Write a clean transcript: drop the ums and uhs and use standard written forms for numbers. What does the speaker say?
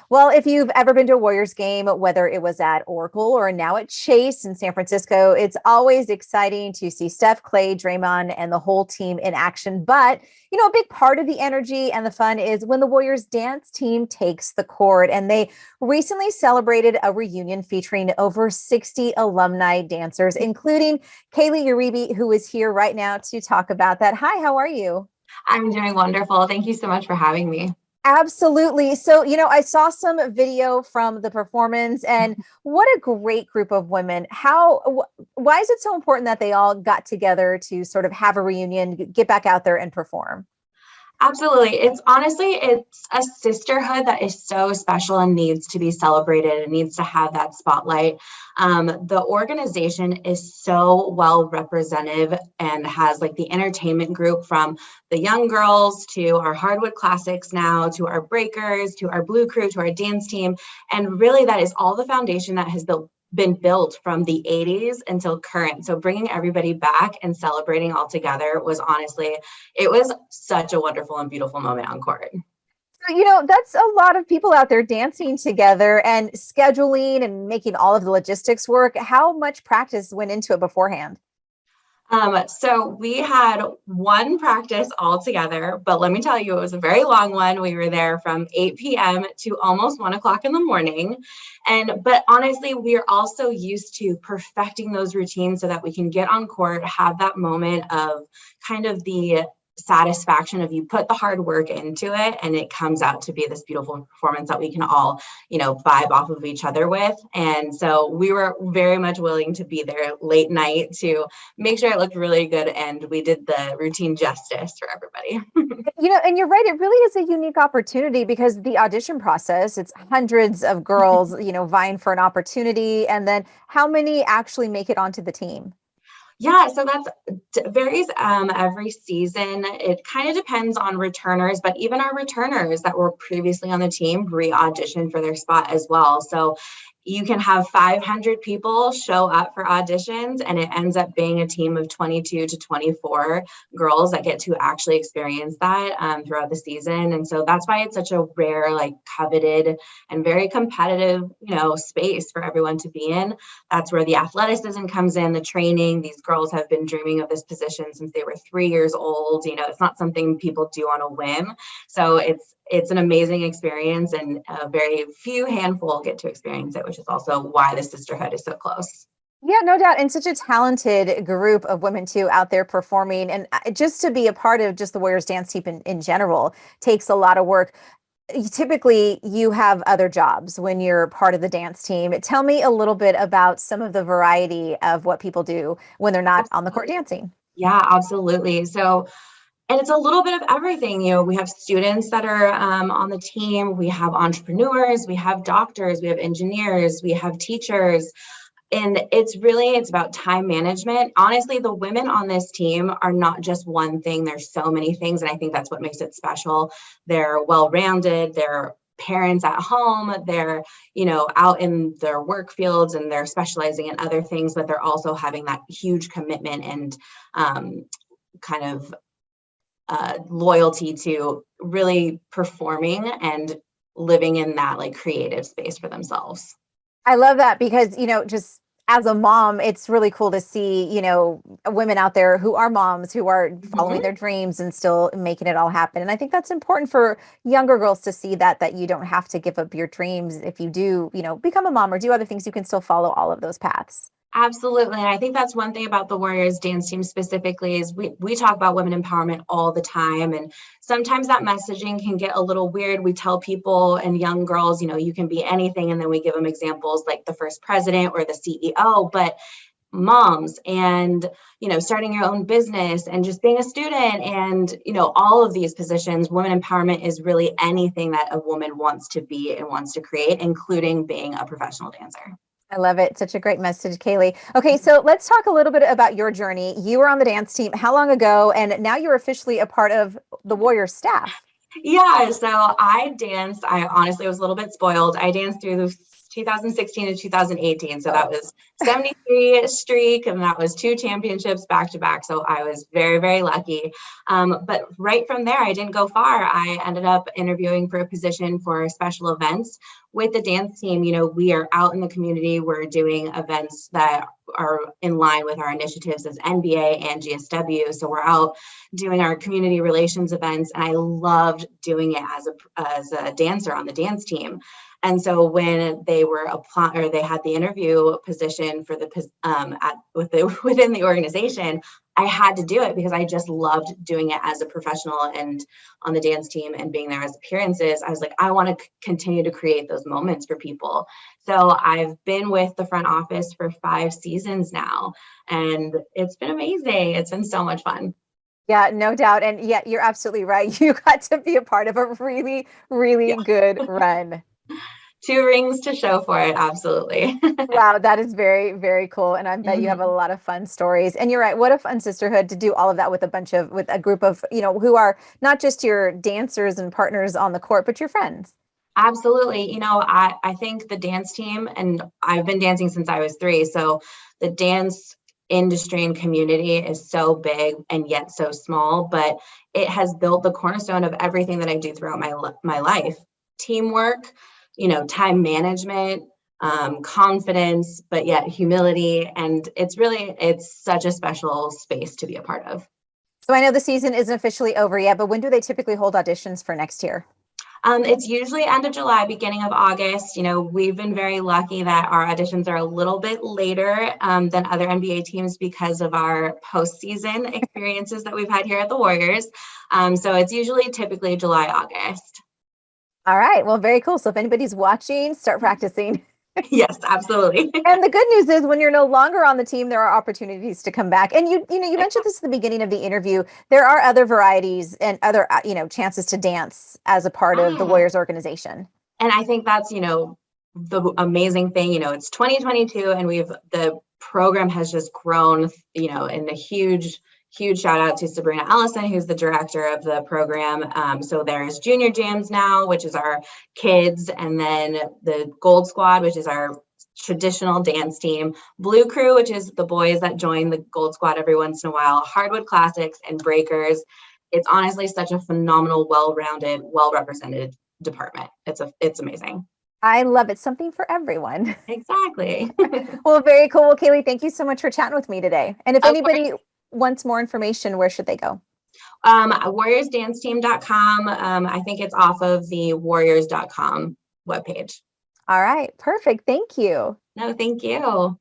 Well, if you've ever been to a Warriors game, whether it was at Oracle or now at Chase in San Francisco, it's always exciting to see Steph, Clay, Draymond, and the whole team in action. But, a big part of the energy and the fun is when the Warriors dance team takes the court. And they recently celebrated a reunion featuring over 60 alumni dancers, including Kaylee Uribe, who is here right now to talk about that. Hi, how are you? I'm doing wonderful. Thank you so much for having me. Absolutely. So, I saw some video from the performance and what a great group of women. Why is it so important that they all got together to sort of have a reunion, get back out there and perform? Absolutely. It's a sisterhood that is so special and needs to be celebrated and needs to have that spotlight. The organization is so well represented and has like the entertainment group from the young girls to our hardwood classics now to our breakers to our blue crew to our dance team. And really that is all the foundation that has been built from the 80s until current. So bringing everybody back and celebrating all together it was such a wonderful and beautiful moment on court. So, that's a lot of people out there dancing together and scheduling and making all of the logistics work. How much practice went into it beforehand? So we had one practice all together, but let me tell you, it was a very long one. We were there from 8 p.m. to almost 1 o'clock in the morning. But honestly, we are also used to perfecting those routines so that we can get on court, have that moment of kind of the satisfaction of you put the hard work into it and it comes out to be this beautiful performance that we can all, vibe off of each other with. And so we were very much willing to be there late night to make sure it looked really good. And we did the routine justice for everybody. And you're right. It really is a unique opportunity because the audition process, it's hundreds of girls, vying for an opportunity. And then how many actually make it onto the team? Yeah, so that's varies every season. It kind of depends on returners, but even our returners that were previously on the team re-audition for their spot as well. So you can have 500 people show up for auditions and it ends up being a team of 22 to 24 girls that get to actually experience that throughout the season. And so that's why it's such a rare, like coveted and very competitive, space for everyone to be in. That's where the athleticism comes in, the training. These girls have been dreaming of this position since they were 3 years old. It's not something people do on a whim. So it's an amazing experience and a very few handful get to experience it, which is also why the sisterhood is so close. Yeah, no doubt. And such a talented group of women too out there performing. And just to be a part of just the Warriors dance team in general takes a lot of work. Typically, you have other jobs when you're part of the dance team. Tell me a little bit about some of the variety of what people do when they're not on the court dancing. Yeah, absolutely. And it's a little bit of everything. We have students that are on the team. We have entrepreneurs, we have doctors, we have engineers, we have teachers. And it's about time management. Honestly, the women on this team are not just one thing. There's so many things. And I think that's what makes it special. They're well-rounded. They're parents at home. They're, out in their work fields and they're specializing in other things, but they're also having that huge commitment and kind of loyalty to really performing and living in that like creative space for themselves. I love that because, just as a mom, it's really cool to see, women out there who are moms, who are following their dreams and still making it all happen. And I think that's important for younger girls to see that you don't have to give up your dreams. If you do, become a mom or do other things, you can still follow all of those paths. Absolutely. And I think that's one thing about the Warriors dance team specifically is we talk about women empowerment all the time. And sometimes that messaging can get a little weird. We tell people and young girls, you can be anything. And then we give them examples like the first president or the CEO, but moms and, starting your own business and just being a student and, all of these positions, women empowerment is really anything that a woman wants to be and wants to create, including being a professional dancer. I love it. Such a great message, Kaylee. Okay, so let's talk a little bit about your journey. You were on the dance team how long ago? And now you're officially a part of the Warriors staff. Yeah, so I danced. I honestly was a little bit spoiled. I danced through 2016 to 2018. So that was 73 streak, and that was 2 championships back to back. So I was very, very lucky. But right from there, I didn't go far. I ended up interviewing for a position for special events with the dance team. You know, we are out in the community. We're doing events that are in line with our initiatives as NBA and GSW. So we're out doing our community relations events, and I loved doing it as a dancer on the dance team. And so when they were applying, or they had the interview position for the within the organization, I had to do it because I just loved doing it as a professional and on the dance team and being there as appearances. I was like, I want to continue to create those moments for people. So I've been with the front office for 5 seasons now, and it's been amazing. It's been so much fun. Yeah, no doubt. And yeah, you're absolutely right. You got to be a part of a really, really Yeah. good run. 2 rings to show for it. Absolutely. Wow, that is very, very cool. And I bet you have a lot of fun stories. And you're right. What a fun sisterhood to do all of that with with a group of, who are not just your dancers and partners on the court, but your friends. Absolutely. You know, I think the dance team, and I've been dancing since I was 3. So the dance industry and community is so big and yet so small, but it has built the cornerstone of everything that I do throughout my life. Teamwork, time management, confidence, but yet humility. And it's such a special space to be a part of. So I know the season isn't officially over yet, but when do they typically hold auditions for next year? It's usually end of July, beginning of August. We've been very lucky that our auditions are a little bit later than other NBA teams because of our postseason experiences that we've had here at the Warriors. So it's usually typically July, August. All right. Well, very cool. So if anybody's watching, start practicing. Yes, absolutely. And the good news is when you're no longer on the team, there are opportunities to come back. And you mentioned this at the beginning of the interview. There are other varieties and other, chances to dance as a part of the Warriors organization. And I think that's, the amazing thing, it's 2022 and the program has just grown, in a huge shout out to Sabrina Ellison, who's the director of the program. So there's Junior Jams now, which is our kids, and then the Gold Squad, which is our traditional dance team, Blue Crew, which is the boys that join the Gold Squad every once in a while, Hardwood Classics, and Breakers. It's honestly such a phenomenal, well-rounded, well-represented department. It's amazing. I love it. Something for everyone. Exactly. Well, very cool. Well, Kaylee, thank you so much for chatting with me today. And if anybody wants more information, where should they go? WarriorsDanceTeam.com. I think it's off of the Warriors.com webpage. All right. Perfect. Thank you. No, thank you.